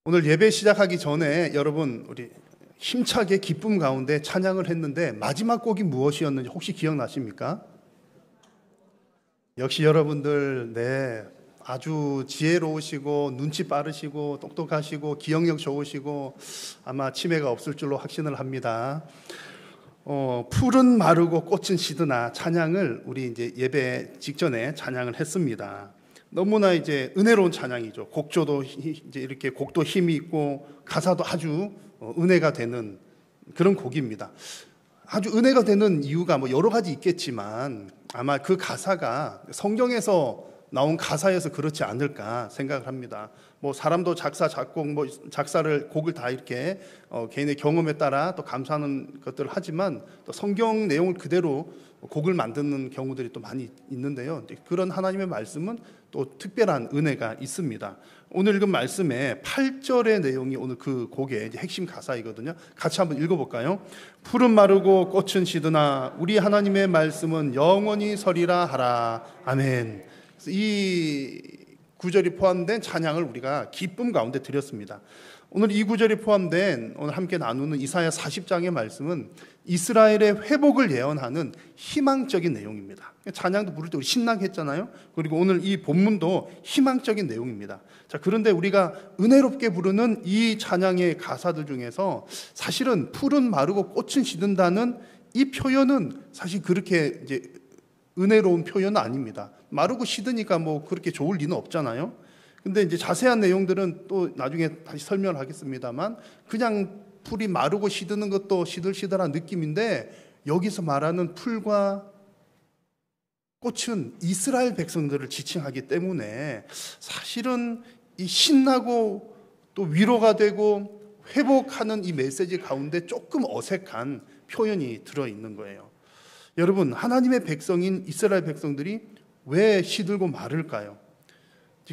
오늘 예배 시작하기 전에 여러분 우리 힘차게 기쁨 가운데 찬양을 했는데 마지막 곡이 무엇이었는지 혹시 기억나십니까? 역시 여러분들 아주 지혜로우시고 눈치 빠르시고 똑똑하시고 기억력 좋으시고 아마 치매가 없을 줄로 확신을 합니다. 풀은 마르고 꽃은 시드나 찬양을 우리 이제 예배 직전에 찬양을 했습니다. 너무나 이제 은혜로운 찬양이죠. 곡조도 이제 이렇게 곡도 힘이 있고 가사도 아주 은혜가 되는 그런 곡입니다. 아주 은혜가 되는 이유가 뭐 여러 가지 있겠지만 아마 그 가사가 성경에서 나온 가사여서 그렇지 않을까 생각을 합니다. 뭐 사람도 작사 작곡 뭐 작사를 곡을 다 이렇게 개인의 경험에 따라 또 감사하는 것들을 하지만 또 성경 내용을 그대로 곡을 만드는 경우들이 또 많이 있는데요. 그런 하나님의 말씀은 또 특별한 은혜가 있습니다. 오늘 읽은 말씀의 8절의 내용이 오늘 그 곡의 핵심 가사이거든요. 같이 한번 읽어볼까요? 풀은 마르고 꽃은 시드나 우리 하나님의 말씀은 영원히 서리라 하라. 아멘. 이 구절이 포함된 찬양을 우리가 기쁨 가운데 드렸습니다. 오늘 이 구절이 포함된 오늘 함께 나누는 이사야 40장의 말씀은 이스라엘의 회복을 예언하는 희망적인 내용입니다. 찬양도 부를 때 우리 신나게 했잖아요. 그리고 오늘 이 본문도 희망적인 내용입니다. 자, 그런데 우리가 은혜롭게 부르는 이 찬양의 가사들 중에서 사실은 풀은 마르고 꽃은 시든다는 이 표현은 사실 그렇게 이제 은혜로운 표현은 아닙니다. 마르고 시드니까 뭐 그렇게 좋을 리는 없잖아요. 근데 이제 자세한 내용들은 또 나중에 다시 설명을 하겠습니다만 그냥 풀이 마르고 시드는 것도 시들시들한 느낌인데 여기서 말하는 풀과 꽃은 이스라엘 백성들을 지칭하기 때문에 사실은 이 신나고 또 위로가 되고 회복하는 이 메시지 가운데 조금 어색한 표현이 들어있는 거예요. 여러분, 하나님의 백성인 이스라엘 백성들이 왜 시들고 마를까요?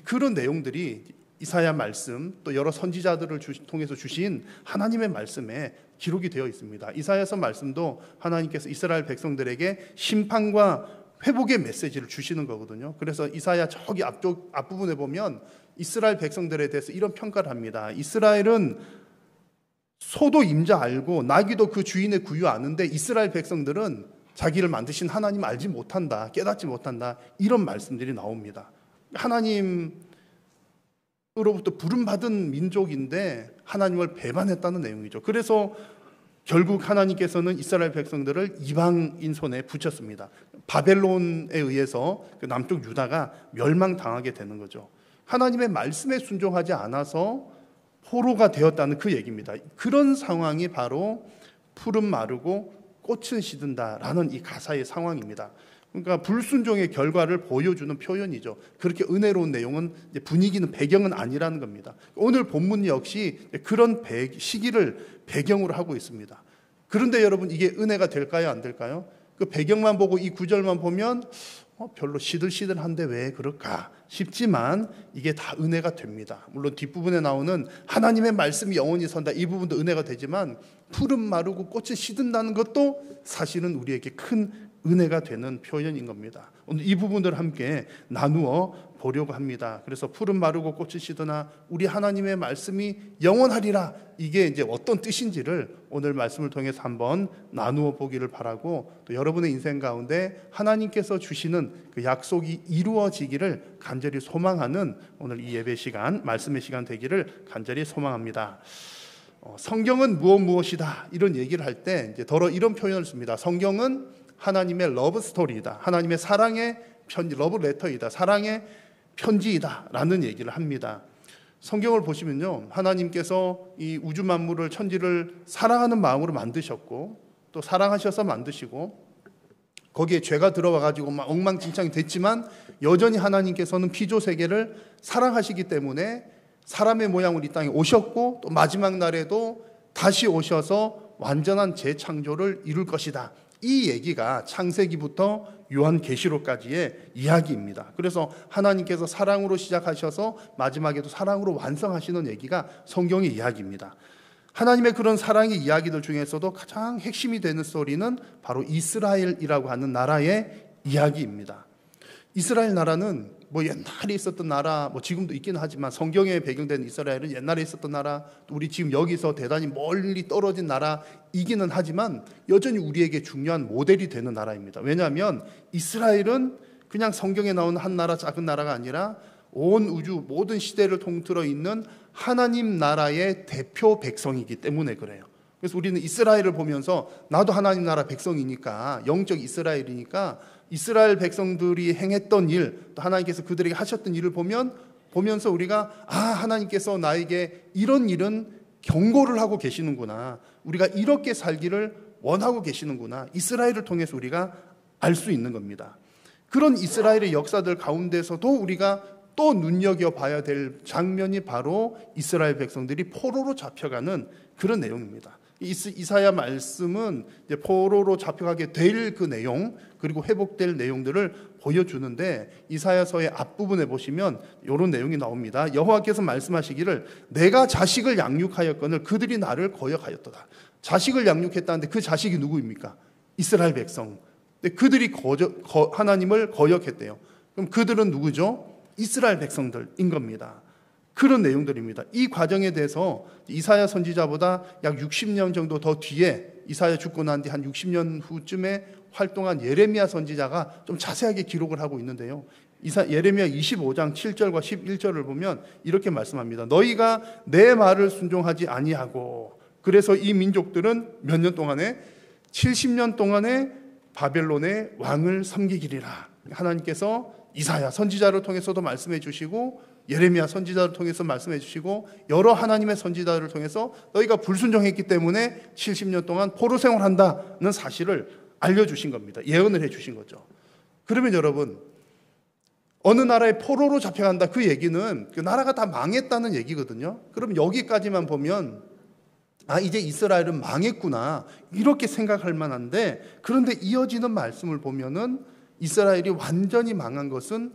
그런 내용들이 이사야 말씀 또 여러 선지자들을 통해서 주신 하나님의 말씀에 기록이 되어 있습니다. 이사야서 말씀도 하나님께서 이스라엘 백성들에게 심판과 회복의 메시지를 주시는 거거든요. 그래서 이사야 저기 앞부분에 보면 이스라엘 백성들에 대해서 이런 평가를 합니다. 이스라엘은 소도 임자 알고 나귀도 그 주인의 구유 아는데 이스라엘 백성들은 자기를 만드신 하나님 알지 못한다, 깨닫지 못한다, 이런 말씀들이 나옵니다. 하나님으로부터 부름받은 민족인데 하나님을 배반했다는 내용이죠. 그래서 결국 하나님께서는 이스라엘 백성들을 이방인 손에 붙였습니다. 바벨론에 의해서 그 남쪽 유다가 멸망당하게 되는 거죠. 하나님의 말씀에 순종하지 않아서 포로가 되었다는 그 얘기입니다. 그런 상황이 바로 풀은 마르고 꽃은 시든다라는 이 가사의 상황입니다. 그러니까 불순종의 결과를 보여주는 표현이죠. 그렇게 은혜로운 내용은 분위기는 배경은 아니라는 겁니다. 오늘 본문 역시 그런 시기를 배경으로 하고 있습니다. 그런데 여러분 이게 은혜가 될까요? 안 될까요? 그 배경만 보고 이 구절만 보면 별로 시들시들한데 왜 그럴까 싶지만 이게 다 은혜가 됩니다. 물론 뒷부분에 나오는 하나님의 말씀이 영원히 선다 이 부분도 은혜가 되지만 풀은 마르고 꽃이 시든다는 것도 사실은 우리에게 큰 은혜가 되는 표현인 겁니다. 오늘 이 부분들을 함께 나누어 보려고 합니다. 그래서 풀은 마르고 꽃이 시드나 우리 하나님의 말씀이 영원하리라, 이게 이제 어떤 뜻인지를 오늘 말씀을 통해서 한번 나누어 보기를 바라고, 또 여러분의 인생 가운데 하나님께서 주시는 그 약속이 이루어지기를 간절히 소망하는 오늘 이 예배 시간, 말씀의 시간 되기를 간절히 소망합니다. 성경은 무엇이다 이런 얘기를 할 때 이제 더러 이런 표현을 씁니다. 성경은 하나님의 러브 스토리이다, 하나님의 사랑의 편지, 러브 레터이다, 사랑의 편지이다 라는 얘기를 합니다. 성경을 보시면요, 하나님께서 이 우주 만물을, 천지를 사랑하는 마음으로 만드셨고 또 사랑하셔서 만드시고 거기에 죄가 들어와 가지고 막 엉망진창이 됐지만 여전히 하나님께서는 피조 세계를 사랑하시기 때문에 사람의 모양으로 이 땅에 오셨고 또 마지막 날에도 다시 오셔서 완전한 재창조를 이룰 것이다. 이 얘기가 창세기부터 요한계시록까지의 이야기입니다. 그래서 하나님께서 사랑으로 시작하셔서 마지막에도 사랑으로 완성하시는 얘기가 성경의 이야기입니다. 하나님의 그런 사랑의 이야기들 중에서도 가장 핵심이 되는 스토리는 바로 이스라엘이라고 하는 나라의 이야기입니다. 이스라엘 나라는 뭐 옛날에 있었던 나라, 뭐 지금도 있긴 하지만 성경에 배경된 이스라엘은 옛날에 있었던 나라, 우리 지금 여기서 대단히 멀리 떨어진 나라이기는 하지만 여전히 우리에게 중요한 모델이 되는 나라입니다. 왜냐하면 이스라엘은 그냥 성경에 나오는 한 나라, 작은 나라가 아니라 온 우주 모든 시대를 통틀어 있는 하나님 나라의 대표 백성이기 때문에 그래요. 그래서 우리는 이스라엘을 보면서 나도 하나님 나라 백성이니까, 영적 이스라엘이니까 이스라엘 백성들이 행했던 일, 또 하나님께서 그들에게 하셨던 일을 보면서 우리가 하나님께서 나에게 이런 일은 경고를 하고 계시는구나, 우리가 이렇게 살기를 원하고 계시는구나, 이스라엘을 통해서 우리가 알 수 있는 겁니다. 그런 이스라엘의 역사들 가운데서도 우리가 또 눈여겨봐야 될 장면이 바로 이스라엘 백성들이 포로로 잡혀가는 그런 내용입니다. 이사야 말씀은 이제 포로로 잡혀가게 될 그 내용, 그리고 회복될 내용들을 보여주는데, 이사야서의 앞부분에 보시면 이런 내용이 나옵니다. 여호와께서 말씀하시기를 내가 자식을 양육하였거늘 그들이 나를 거역하였도다. 자식을 양육했다는데 그 자식이 누구입니까? 이스라엘 백성. 근데 그들이 하나님을 거역했대요. 그럼 그들은 누구죠? 이스라엘 백성들인 겁니다. 그런 내용들입니다. 이 과정에 대해서 이사야 선지자보다 약 60년 정도 더 뒤에, 이사야 죽고 난 뒤 한 60년 후쯤에 활동한 예레미야 선지자가 좀 자세하게 기록을 하고 있는데요. 예레미야 25장 7절과 11절을 보면 이렇게 말씀합니다. 너희가 내 말을 순종하지 아니하고, 그래서 이 민족들은 몇 년 동안에? 70년 동안에 바벨론의 왕을 섬기기리라. 하나님께서 이사야 선지자를 통해서도 말씀해 주시고, 예레미야 선지자를 통해서 말씀해 주시고, 여러 하나님의 선지자를 통해서 너희가 불순종했기 때문에 70년 동안 포로 생활한다는 사실을 알려주신 겁니다. 예언을 해주신 거죠. 그러면 여러분, 어느 나라에 포로로 잡혀간다, 그 얘기는 그 나라가 다 망했다는 얘기거든요. 그럼 여기까지만 보면 이제 이스라엘은 망했구나, 이렇게 생각할 만한데, 그런데 이어지는 말씀을 보면은 이스라엘이 완전히 망한 것은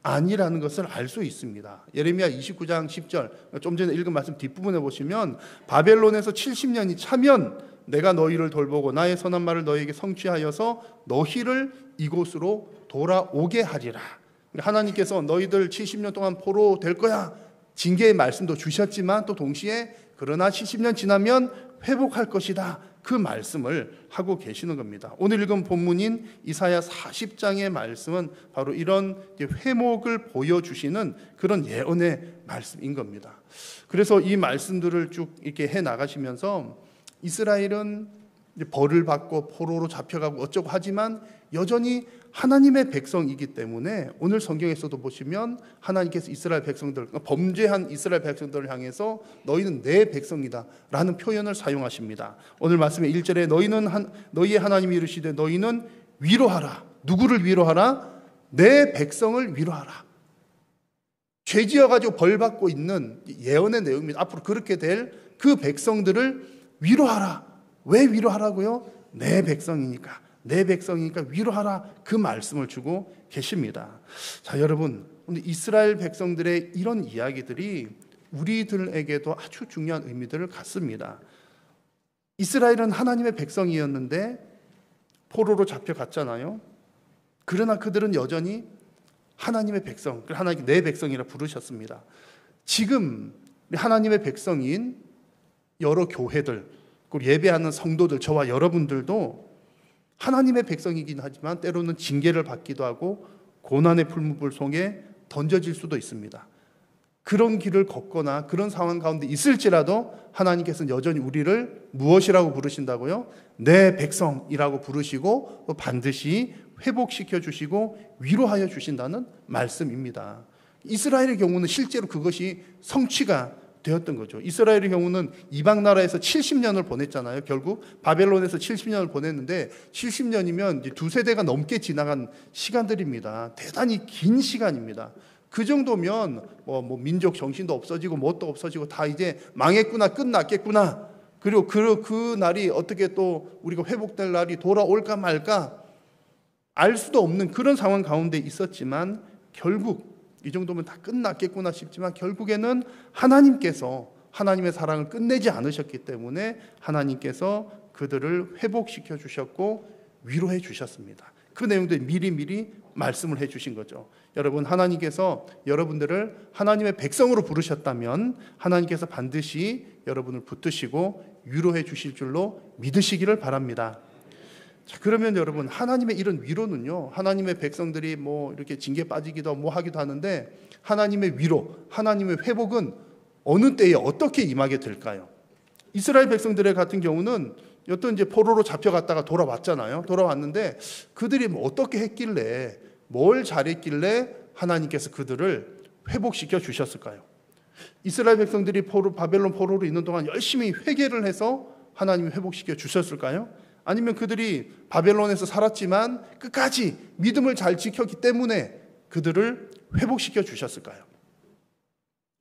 아니라는 것을 알 수 있습니다. 예레미야 29장 10절, 좀 전에 읽은 말씀 뒷부분에 보시면 바벨론에서 70년이 차면 내가 너희를 돌보고 나의 선한 말을 너희에게 성취하여서 너희를 이곳으로 돌아오게 하리라. 하나님께서 너희들 70년 동안 포로 될 거야, 징계의 말씀도 주셨지만, 또 동시에 그러나 70년 지나면 회복할 것이다, 그 말씀을 하고 계시는 겁니다. 오늘 읽은 본문인 이사야 40장의 말씀은 바로 이런 회복을 보여주시는 그런 예언의 말씀인 겁니다. 그래서 이 말씀들을 쭉 이렇게 해 나가시면서 이스라엘은 벌을 받고 포로로 잡혀가고 어쩌고 하지만 여전히 하나님의 백성이기 때문에, 오늘 성경에서도 보시면 하나님께서 이스라엘 백성들, 범죄한 이스라엘 백성들을 향해서 너희는 내 백성이다 라는 표현을 사용하십니다. 오늘 말씀의 1절에 너희의 하나님이 이르시되 너희는 위로하라. 누구를 위로하라? 내 백성을 위로하라. 죄 지어가지고 벌 받고 있는 예언의 내용입니다. 앞으로 그렇게 될 그 백성들을 위로하라. 왜 위로하라고요? 내 백성이니까 위로하라, 그 말씀을 주고 계십니다. 자, 여러분, 오늘 이스라엘 백성들의 이런 이야기들이 우리들에게도 아주 중요한 의미들을 갖습니다. 이스라엘은 하나님의 백성이었는데 포로로 잡혀갔잖아요. 그러나 그들은 여전히 하나님의 백성, 하나님 내 백성이라 부르셨습니다. 지금 하나님의 백성인 여러 교회들, 그리고 예배하는 성도들, 저와 여러분들도 하나님의 백성이긴 하지만 때로는 징계를 받기도 하고 고난의 풀무불 속에 던져질 수도 있습니다. 그런 길을 걷거나 그런 상황 가운데 있을지라도 하나님께서는 여전히 우리를 무엇이라고 부르신다고요? 내 백성이라고 부르시고 반드시 회복시켜 주시고 위로하여 주신다는 말씀입니다. 이스라엘의 경우는 실제로 그것이 성취가 되었던 거죠. 이스라엘의 경우는 이방 나라에서 70년을 보냈잖아요. 결국 바벨론에서 70년을 보냈는데 70년이면 이제 두 세대가 넘게 지나간 시간들입니다. 대단히 긴 시간입니다. 그 정도면 뭐 민족 정신도 없어지고 뭣도 없어지고 다 이제 망했구나, 끝났겠구나. 그리고 그 날이 어떻게 또 우리가 회복될 날이 돌아올까 말까 알 수도 없는 그런 상황 가운데 있었지만, 결국 이 정도면 다 끝났겠구나 싶지만 결국에는 하나님께서 하나님의 사랑을 끝내지 않으셨기 때문에 하나님께서 그들을 회복시켜 주셨고 위로해 주셨습니다. 그 내용들 미리 말씀을 해주신 거죠. 여러분, 하나님께서 여러분들을 하나님의 백성으로 부르셨다면 하나님께서 반드시 여러분을 붙드시고 위로해 주실 줄로 믿으시기를 바랍니다. 자, 그러면 여러분, 하나님의 이런 위로는요, 하나님의 백성들이 뭐 이렇게 징계 빠지기도 하고 뭐 하기도 하는데, 하나님의 위로, 하나님의 회복은 어느 때에 어떻게 임하게 될까요? 이스라엘 백성들의 같은 경우는 어떤 이제 포로로 잡혀갔다가 돌아왔잖아요. 돌아왔는데 그들이 뭐 어떻게 했길래, 뭘 잘했길래 하나님께서 그들을 회복시켜 주셨을까요? 이스라엘 백성들이 바벨론 포로로 있는 동안 열심히 회개를 해서 하나님이 회복시켜 주셨을까요? 아니면 그들이 바벨론에서 살았지만 끝까지 믿음을 잘 지켰기 때문에 그들을 회복시켜 주셨을까요?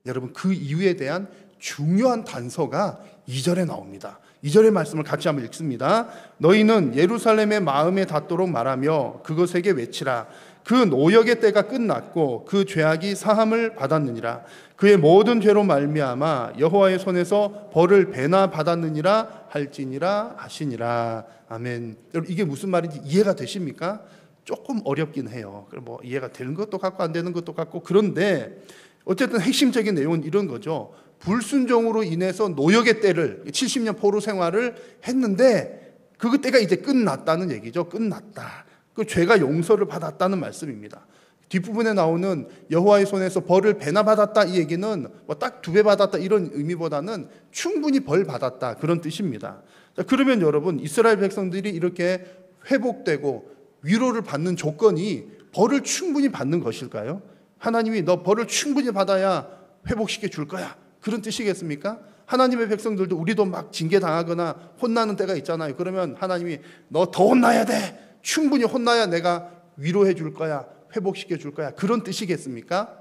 여러분, 그 이유에 대한 중요한 단서가 2절에 나옵니다. 2절의 말씀을 같이 한번 읽습니다. 너희는 예루살렘의 마음에 닿도록 말하며 그것에게 외치라. 그 노역의 때가 끝났고 그 죄악이 사함을 받았느니라. 그의 모든 죄로 말미암아 여호와의 손에서 벌을 배나 받았느니라 할지니라 하시니라. 아멘. 여러분, 이게 무슨 말인지 이해가 되십니까? 조금 어렵긴 해요. 뭐 이해가 되는 것도 같고 안 되는 것도 같고, 그런데 어쨌든 핵심적인 내용은 이런 거죠. 불순종으로 인해서 노역의 때를, 70년 포로 생활을 했는데 그 때가 이제 끝났다는 얘기죠. 끝났다. 그 죄가 용서를 받았다는 말씀입니다. 뒷부분에 나오는 여호와의 손에서 벌을 배나 받았다, 이 얘기는 뭐 딱 2배 받았다 이런 의미보다는 충분히 벌 받았다, 그런 뜻입니다. 자, 그러면 여러분, 이스라엘 백성들이 이렇게 회복되고 위로를 받는 조건이 벌을 충분히 받는 것일까요? 하나님이 너 벌을 충분히 받아야 회복시켜 줄 거야, 그런 뜻이겠습니까? 하나님의 백성들도, 우리도 막 징계당하거나 혼나는 때가 있잖아요. 그러면 하나님이 너 더 혼나야 돼, 충분히 혼나야 내가 위로해 줄 거야, 회복시켜 줄 거야, 그런 뜻이겠습니까?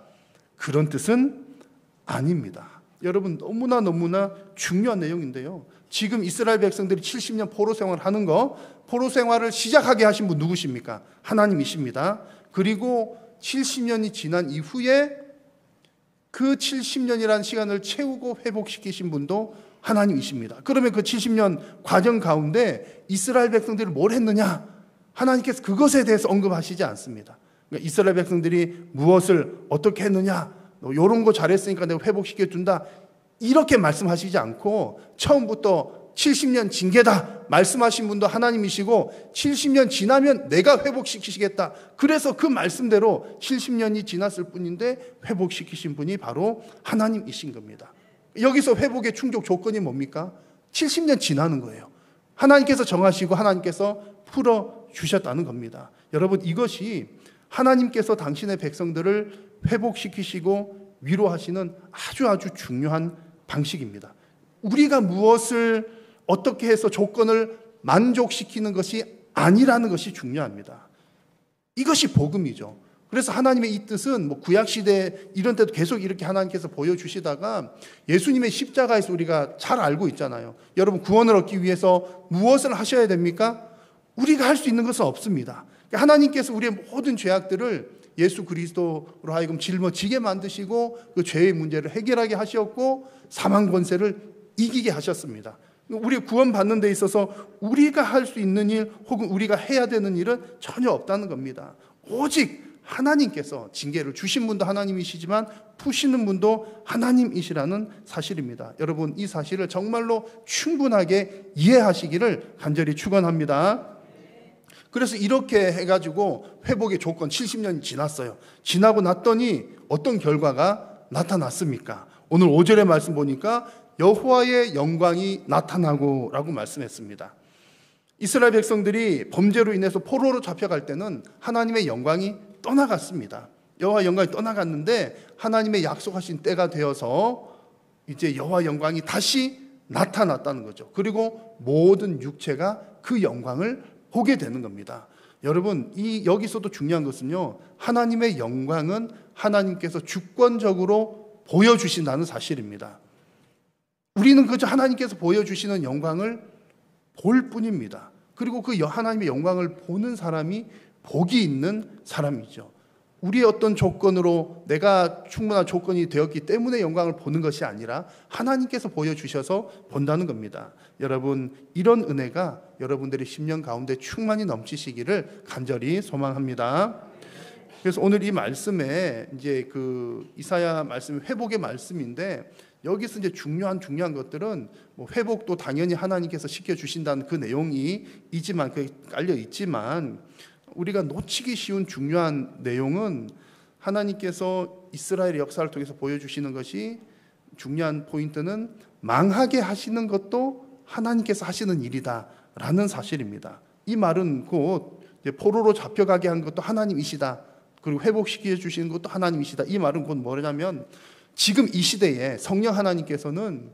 그런 뜻은 아닙니다. 여러분, 너무나 중요한 내용인데요. 지금 이스라엘 백성들이 70년 포로 생활을 하는 거, 포로 생활을 시작하게 하신 분 누구십니까? 하나님이십니다. 그리고 70년이 지난 이후에 그 70년이라는 시간을 채우고 회복시키신 분도 하나님이십니다. 그러면 그 70년 과정 가운데 이스라엘 백성들이 뭘 했느냐? 하나님께서 그것에 대해서 언급하시지 않습니다. 그러니까 이스라엘 백성들이 무엇을 어떻게 했느냐, 이런 거 잘했으니까 내가 회복시켜 준다, 이렇게 말씀하시지 않고 처음부터 70년 징계다 말씀하신 분도 하나님이시고 70년 지나면 내가 회복시키시겠다, 그래서 그 말씀대로 70년이 지났을 뿐인데 회복시키신 분이 바로 하나님이신 겁니다. 여기서 회복의 충족 조건이 뭡니까? 70년 지나는 거예요. 하나님께서 정하시고 하나님께서 풀어주셨다는 겁니다. 여러분, 이것이 하나님께서 당신의 백성들을 회복시키시고 위로하시는 아주 중요한 방식입니다. 우리가 무엇을 어떻게 해서 조건을 만족시키는 것이 아니라는 것이 중요합니다. 이것이 복음이죠. 그래서 하나님의 이 뜻은 뭐 구약시대 이런 때도 계속 이렇게 하나님께서 보여주시다가 예수님의 십자가에서 우리가 잘 알고 있잖아요. 여러분, 구원을 얻기 위해서 무엇을 하셔야 됩니까? 우리가 할 수 있는 것은 없습니다. 하나님께서 우리의 모든 죄악들을 예수 그리스도로 하여금 짊어지게 만드시고 그 죄의 문제를 해결하게 하셨고 사망 권세를 이기게 하셨습니다. 우리 구원받는 데 있어서 우리가 할 수 있는 일 혹은 우리가 해야 되는 일은 전혀 없다는 겁니다. 오직 하나님께서 징계를 주신 분도 하나님이시지만 푸시는 분도 하나님이시라는 사실입니다. 여러분, 이 사실을 정말로 충분하게 이해하시기를 간절히 축원합니다. 그래서 이렇게 해가지고 회복의 조건 70년이 지났어요. 지나고 났더니 어떤 결과가 나타났습니까? 오늘 5절의 말씀 보니까 여호와의 영광이 나타나고 라고 말씀했습니다. 이스라엘 백성들이 범죄로 인해서 포로로 잡혀갈 때는 하나님의 영광이 떠나갔습니다. 여호와의 영광이 떠나갔는데 하나님의 약속하신 때가 되어서 이제 여호와의 영광이 다시 나타났다는 거죠. 그리고 모든 육체가 그 영광을 보게 되는 겁니다. 여러분, 여기서도 중요한 것은요, 하나님의 영광은 하나님께서 주권적으로 보여주신다는 사실입니다. 우리는 그저 하나님께서 보여주시는 영광을 볼 뿐입니다. 그리고 그 하나님의 영광을 보는 사람이 복이 있는 사람이죠. 우리의 어떤 조건으로 내가 충분한 조건이 되었기 때문에 영광을 보는 것이 아니라 하나님께서 보여주셔서 본다는 겁니다. 여러분, 이런 은혜가 여러분들의 심령 가운데 충만히 넘치시기를 간절히 소망합니다. 그래서 오늘 이 말씀에 이제 그 이사야 말씀, 회복의 말씀인데, 여기서 이제 중요한 것들은 뭐 회복도 당연히 하나님께서 시켜주신다는 그 내용이 깔려 있지만, 우리가 놓치기 쉬운 중요한 내용은 하나님께서 이스라엘의 역사를 통해서 보여주시는 것이, 중요한 포인트는 망하게 하시는 것도 하나님께서 하시는 일이다라는 사실입니다. 이 말은 곧 포로로 잡혀가게 한 것도 하나님이시다, 그리고 회복시켜 주시는 것도 하나님이시다. 이 말은 곧 뭐냐면, 지금 이 시대에 성령 하나님께서는,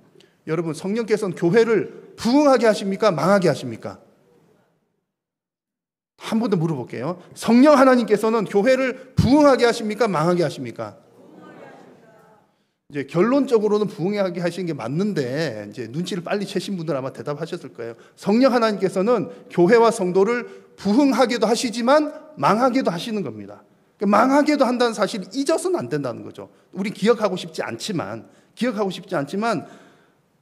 여러분, 성령께서는 교회를 부흥하게 하십니까? 망하게 하십니까? 한 번 더 물어볼게요. 성령 하나님께서는 교회를 부흥하게 하십니까? 망하게 하십니까? 이제 결론적으로는 부흥하게 하시는 게 맞는데, 이제 눈치를 빨리 채신 분들 아마 대답하셨을 거예요. 성령 하나님께서는 교회와 성도를 부흥하게도 하시지만 망하게도 하시는 겁니다. 망하게도 한다는 사실을 잊어서는 안 된다는 거죠. 우리 기억하고 싶지 않지만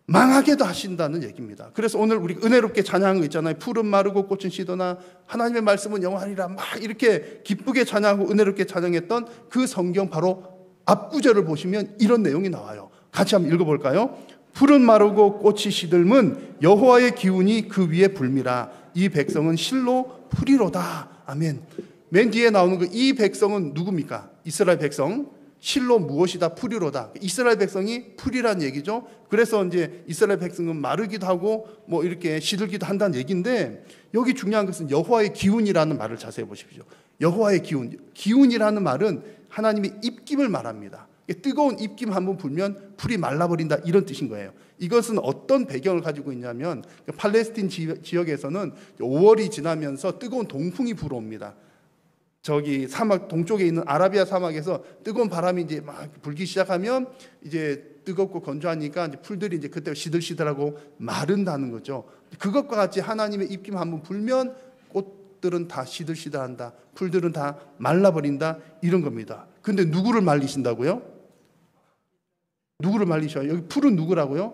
망하게도 하신다는 얘기입니다. 그래서 오늘 우리 은혜롭게 찬양한 거 있잖아요. 푸른 마르고 꽃은 시드나 하나님의 말씀은 영원하리라, 막 이렇게 기쁘게 찬양하고 은혜롭게 찬양했던 그 성경 바로 앞구절을 보시면 이런 내용이 나와요. 같이 한번 읽어볼까요? 푸른 마르고 꽃이 시들면 여호와의 기운이 그 위에 불미라. 이 백성은 실로 풀이로다. 아멘. 맨 뒤에 나오는 이 백성은 누굽니까? 이스라엘 백성. 실로 무엇이다? 풀이로다. 이스라엘 백성이 풀이란 얘기죠. 그래서 이제 이스라엘 백성은 마르기도 하고 뭐 이렇게 시들기도 한다는 얘기인데, 여기 중요한 것은 여호와의 기운이라는 말을 자세히 보십시오. 여호와의 기운이라는 말은 하나님의 입김을 말합니다. 뜨거운 입김 한번 불면 풀이 말라버린다, 이런 뜻인 거예요. 이것은 어떤 배경을 가지고 있냐면, 팔레스틴 지역에서는 5월이 지나면서 뜨거운 동풍이 불어옵니다. 저기 사막 동쪽에 있는 아라비아 사막에서 뜨거운 바람이 이제 막 불기 시작하면 이제 뜨겁고 건조하니까 이제 풀들이 이제 그때 시들시들하고 마른다는 거죠. 그것과 같이 하나님의 입김 한번 불면 꽃들은 다 시들시들한다, 풀들은 다 말라버린다, 이런 겁니다. 근데 누구를 말리신다고요? 누구를 말리셔요? 여기 풀은 누구라고요?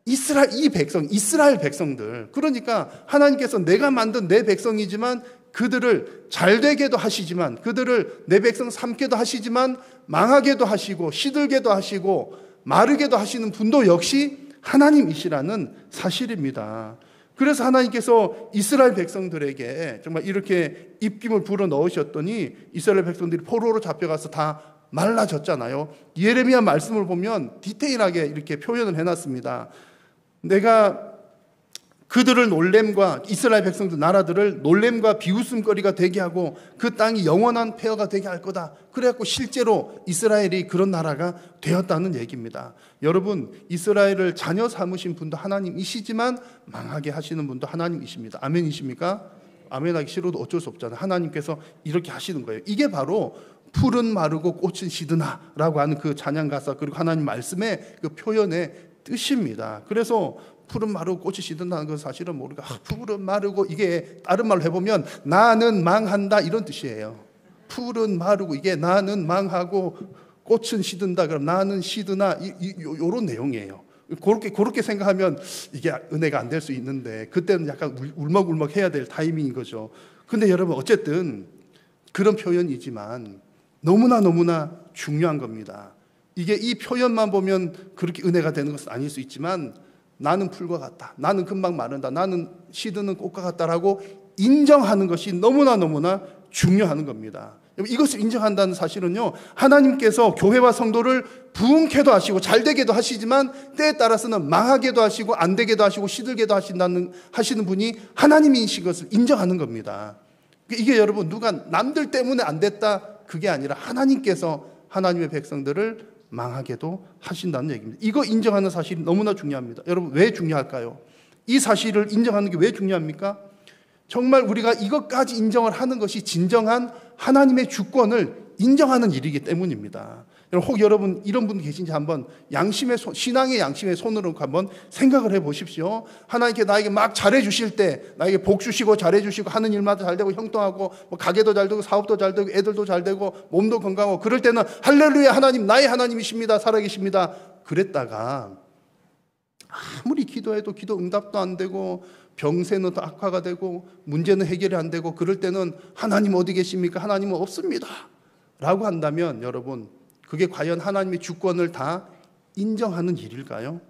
이스라엘 백성들. 그러니까 하나님께서 내가 만든 내 백성이지만 그들을 잘되게도 하시지만, 그들을 내 백성 삼게도 하시지만 망하게도 하시고 시들게도 하시고 마르게도 하시는 분도 역시 하나님이시라는 사실입니다. 그래서 하나님께서 이스라엘 백성들에게 정말 이렇게 입김을 불어 넣으셨더니 이스라엘 백성들이 포로로 잡혀가서 다 말라졌잖아요. 예레미야 말씀을 보면 디테일하게 이렇게 표현을 해놨습니다. 내가 그들을 놀램과 이스라엘 백성들 나라들을 놀램과 비웃음거리가 되게 하고 그 땅이 영원한 폐허가 되게 할 거다. 그래갖고 실제로 이스라엘이 그런 나라가 되었다는 얘기입니다. 여러분, 이스라엘을 자녀 삼으신 분도 하나님이시지만 망하게 하시는 분도 하나님이십니다. 아멘이십니까? 아멘하기 싫어도 어쩔 수 없잖아요. 하나님께서 이렇게 하시는 거예요. 이게 바로 풀은 마르고 꽃은 시드나라고 하는 그 찬양 가사, 그리고 하나님 말씀의 그 표현의 뜻입니다. 그래서 푸른 마르고 꽃이 시든다는 건 사실은 모르고 푸른 마르고, 이게 다른 말로 해보면 나는 망한다, 이런 뜻이에요. 푸른 마르고, 이게 나는 망하고 꽃은 시든다, 그럼 나는 시드나, 이런 내용이에요. 그렇게 생각하면 이게 은혜가 안 될 수 있는데, 그때는 약간 울먹울먹 해야 될 타이밍인 거죠. 근데 여러분, 어쨌든 그런 표현이지만 너무나 중요한 겁니다. 이게 이 표현만 보면 그렇게 은혜가 되는 것은 아닐 수 있지만, 나는 풀과 같다, 나는 금방 마른다, 나는 시드는 꽃과 같다라고 인정하는 것이 너무나 중요한 겁니다. 이것을 인정한다는 사실은요, 하나님께서 교회와 성도를 부흥케도 하시고 잘되게도 하시지만 때에 따라서는 망하게도 하시고 안 되게도 하시고 시들게도 하시는 분이 하나님이신 것을 인정하는 겁니다. 이게 여러분, 누가 남들 때문에 안 됐다, 그게 아니라 하나님께서 하나님의 백성들을 망하게도 하신다는 얘기입니다. 이거 인정하는 사실이 너무나 중요합니다. 여러분, 왜 중요할까요? 이 사실을 인정하는 게 왜 중요합니까? 정말 우리가 이것까지 인정을 하는 것이 진정한 하나님의 주권을 인정하는 일이기 때문입니다. 혹 여러분 이런 분 계신지 한번 신앙의 양심의 손으로 한번 생각을 해 보십시오. 하나님께 나에게 막 잘해 주실 때, 나에게 복 주시고 잘해 주시고 하는 일마다 잘 되고 형통하고 뭐 가게도 잘 되고 사업도 잘 되고 애들도 잘 되고 몸도 건강하고 그럴 때는 할렐루야 하나님 나의 하나님이십니다. 살아계십니다. 그랬다가 아무리 기도해도 기도 응답도 안 되고 병세는 더 악화가 되고 문제는 해결이 안 되고 그럴 때는 하나님 어디 계십니까? 하나님은 없습니다. 라고 한다면 여러분 그게 과연 하나님의 주권을 다 인정하는 일일까요?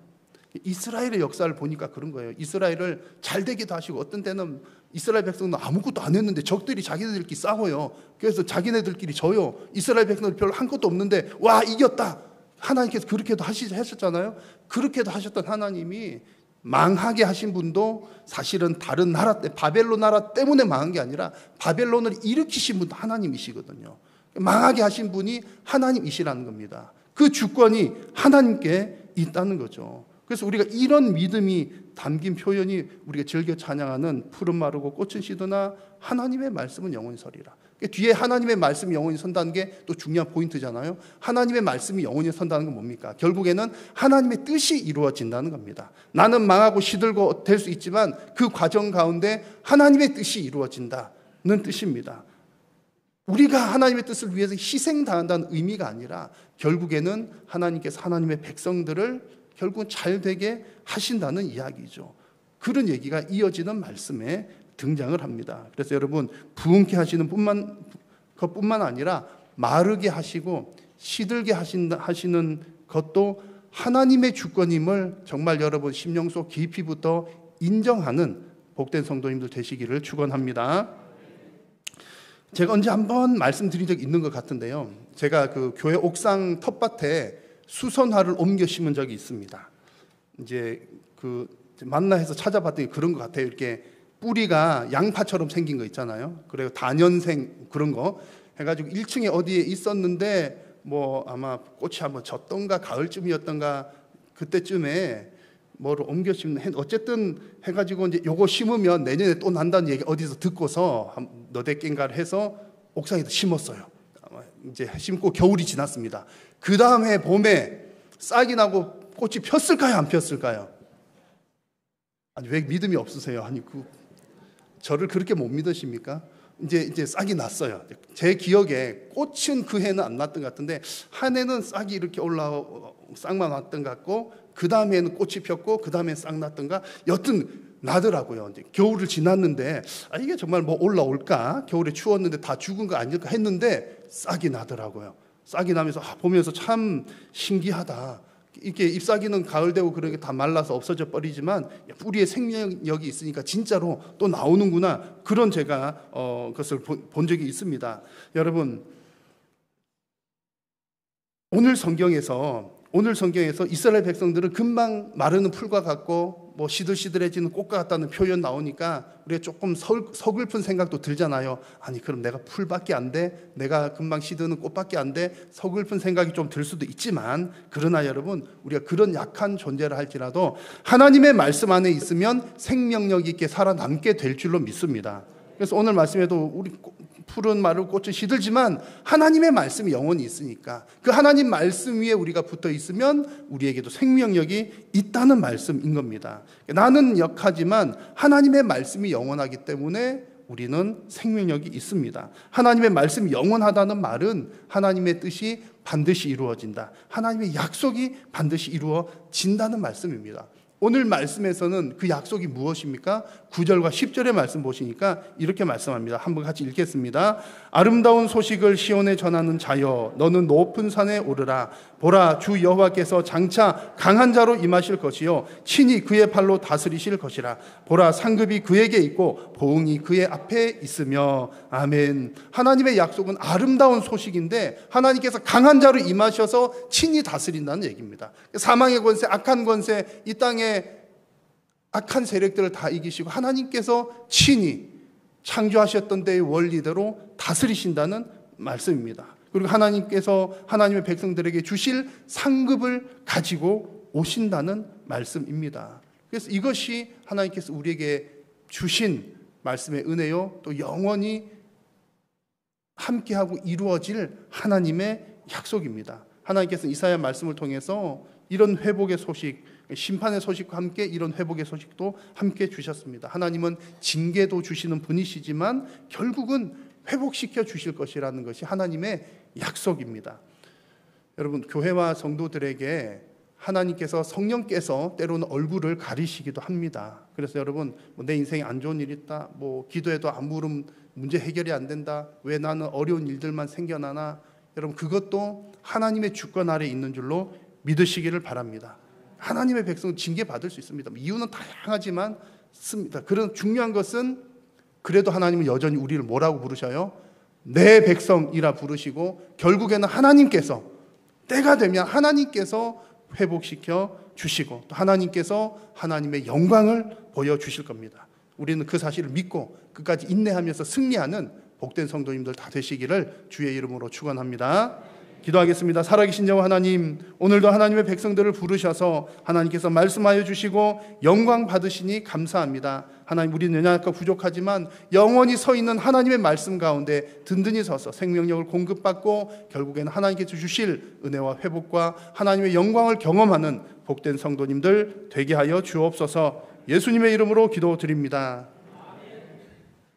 이스라엘의 역사를 보니까 그런 거예요. 이스라엘을 잘 되기도 하시고 어떤 때는 이스라엘 백성은 아무것도 안 했는데 적들이 자기네들끼리 싸워요. 그래서 자기네들끼리 져요. 이스라엘 백성들 별로 한 것도 없는데 와 이겼다. 하나님께서 그렇게도 하셨잖아요. 그렇게도 하셨던 하나님이 망하게 하신 분도 사실은 다른 나라 바벨론 나라 때문에 망한 게 아니라 바벨론을 일으키신 분도 하나님이시거든요. 망하게 하신 분이 하나님이시라는 겁니다. 그 주권이 하나님께 있다는 거죠. 그래서 우리가 이런 믿음이 담긴 표현이 우리가 즐겨 찬양하는 푸른 마르고 꽃은 시드나 하나님의 말씀은 영원히 서리라. 뒤에 하나님의 말씀이 영원히 선다는 게 또 중요한 포인트잖아요. 하나님의 말씀이 영원히 선다는 건 뭡니까? 결국에는 하나님의 뜻이 이루어진다는 겁니다. 나는 망하고 시들고 될 수 있지만 그 과정 가운데 하나님의 뜻이 이루어진다는 뜻입니다. 우리가 하나님의 뜻을 위해서 희생당한다는 의미가 아니라 결국에는 하나님께서 하나님의 백성들을 결국은 잘 되게 하신다는 이야기죠. 그런 얘기가 이어지는 말씀에 등장을 합니다. 그래서 여러분 부흥케 하시는 것뿐만 아니라 마르게 하시고 시들게 하시는 것도 하나님의 주권임을 정말 여러분 심령 속 깊이부터 인정하는 복된 성도님들 되시기를 축원합니다. 제가 언제 한번 말씀드린 적이 있는 것 같은데요. 제가 그 교회 옥상 텃밭에 수선화를 옮겨 심은 적이 있습니다. 이제 그 만나해서 찾아봤더니 그런 것 같아요. 이렇게 뿌리가 양파처럼 생긴 거 있잖아요. 그리고 단연생 그런 거 해가지고 1층에 어디에 있었는데 뭐 아마 꽃이 한번 졌던가 가을쯤이었던가 그때쯤에 뭐를 옮겨 심는 어쨌든 해가지고 이제 요거 심으면 내년에 또 난다는 얘기 어디서 듣고서 너댓 갠가를 해서 옥상에다 심었어요. 이제 심고 겨울이 지났습니다. 그 다음에 봄에 싹이 나고 꽃이 폈을까요? 안 폈을까요? 아니 왜 믿음이 없으세요? 아니 저를 그렇게 못 믿으십니까? 이제 싹이 났어요. 제 기억에 꽃은 그 해는 안 났던 것 같은데 한 해는 싹이 이렇게 싹만 났던 것 같고 그 다음에는 꽃이 폈고 그 다음에 싹 났던가 여튼 나더라고요. 이제 겨울을 지났는데 이게 정말 뭐 올라올까? 겨울에 추웠는데 다 죽은 거 아닐까 했는데 싹이 나더라고요. 싹이 나면서 보면서 참 신기하다. 이렇게 잎사귀는 가을 되고 그런 게 다 말라서 없어져 버리지만 뿌리에 생명력이 있으니까 진짜로 또 나오는구나. 그런 제가 그것을 본 적이 있습니다. 여러분 오늘 성경에서 이스라엘 백성들은 금방 마르는 풀과 같고 뭐 시들시들해지는 꽃과 같다는 표현 나오니까 우리가 조금 서글픈 생각도 들잖아요. 아니 그럼 내가 풀밖에 안 돼? 내가 금방 시드는 꽃밖에 안 돼? 서글픈 생각이 좀 들 수도 있지만 그러나 여러분 우리가 그런 약한 존재를 할지라도 하나님의 말씀 안에 있으면 생명력 있게 살아남게 될 줄로 믿습니다. 그래서 오늘 말씀에도 우리 풀은 마르고 꽃은 시들지만 하나님의 말씀이 영원히 있으니까 그 하나님 말씀 위에 우리가 붙어 있으면 우리에게도 생명력이 있다는 말씀인 겁니다. 나는 약하지만 하나님의 말씀이 영원하기 때문에 우리는 생명력이 있습니다. 하나님의 말씀이 영원하다는 말은 하나님의 뜻이 반드시 이루어진다. 하나님의 약속이 반드시 이루어진다는 말씀입니다. 오늘 말씀에서는 그 약속이 무엇입니까? 9절과 10절의 말씀 보시니까 이렇게 말씀합니다. 한번 같이 읽겠습니다. 아름다운 소식을 시온에 전하는 자여 너는 높은 산에 오르라. 보라 주 여호와께서 장차 강한 자로 임하실 것이요 친히 그의 팔로 다스리실 것이라. 보라 상급이 그에게 있고 보응이 그의 앞에 있으며. 아멘. 하나님의 약속은 아름다운 소식인데 하나님께서 강한 자로 임하셔서 친히 다스린다는 얘기입니다. 사망의 권세, 악한 권세, 이 땅에 악한 세력들을 다 이기시고 하나님께서 친히 창조하셨던 때의 원리대로 다스리신다는 말씀입니다. 그리고 하나님께서 하나님의 백성들에게 주실 상급을 가지고 오신다는 말씀입니다. 그래서 이것이 하나님께서 우리에게 주신 말씀의 은혜요 또 영원히 함께하고 이루어질 하나님의 약속입니다. 하나님께서는 이사야 말씀을 통해서 이런 회복의 소식, 심판의 소식과 함께 이런 회복의 소식도 함께 주셨습니다. 하나님은 징계도 주시는 분이시지만 결국은 회복시켜 주실 것이라는 것이 하나님의 약속입니다. 여러분, 교회와 성도들에게 하나님께서, 성령께서 때로는 얼굴을 가리시기도 합니다. 그래서 여러분, 내 인생에 안 좋은 일 있다, 기도해도 아무런 문제 해결이 안 된다, 왜 나는 어려운 일들만 생겨나나, 여러분, 그것도 하나님의 주권 아래 있는 줄로 믿으시기를 바랍니다. 하나님의 백성은 징계받을 수 있습니다. 이유는 다양하지만 씁니다. 그런 중요한 것은 그래도 하나님은 여전히 우리를 뭐라고 부르셔요? 내 백성이라 부르시고, 결국에는 하나님께서 때가 되면 하나님께서 회복시켜 주시고, 또 하나님께서 하나님의 영광을 보여주실 겁니다. 우리는 그 사실을 믿고 끝까지 인내하면서 승리하는 복된 성도님들 다 되시기를 주의 이름으로 축원합니다. 기도하겠습니다. 살아계신 여호와 하나님, 오늘도 하나님의 백성들을 부르셔서 하나님께서 말씀하여 주시고 영광 받으시니 감사합니다. 하나님, 우리는 연약하고 부족하지만 영원히 서 있는 하나님의 말씀 가운데 든든히 서서 생명력을 공급받고 결국에는 하나님께서 주실 은혜와 회복과 하나님의 영광을 경험하는 복된 성도님들 되게 하여 주옵소서. 예수님의 이름으로 기도드립니다.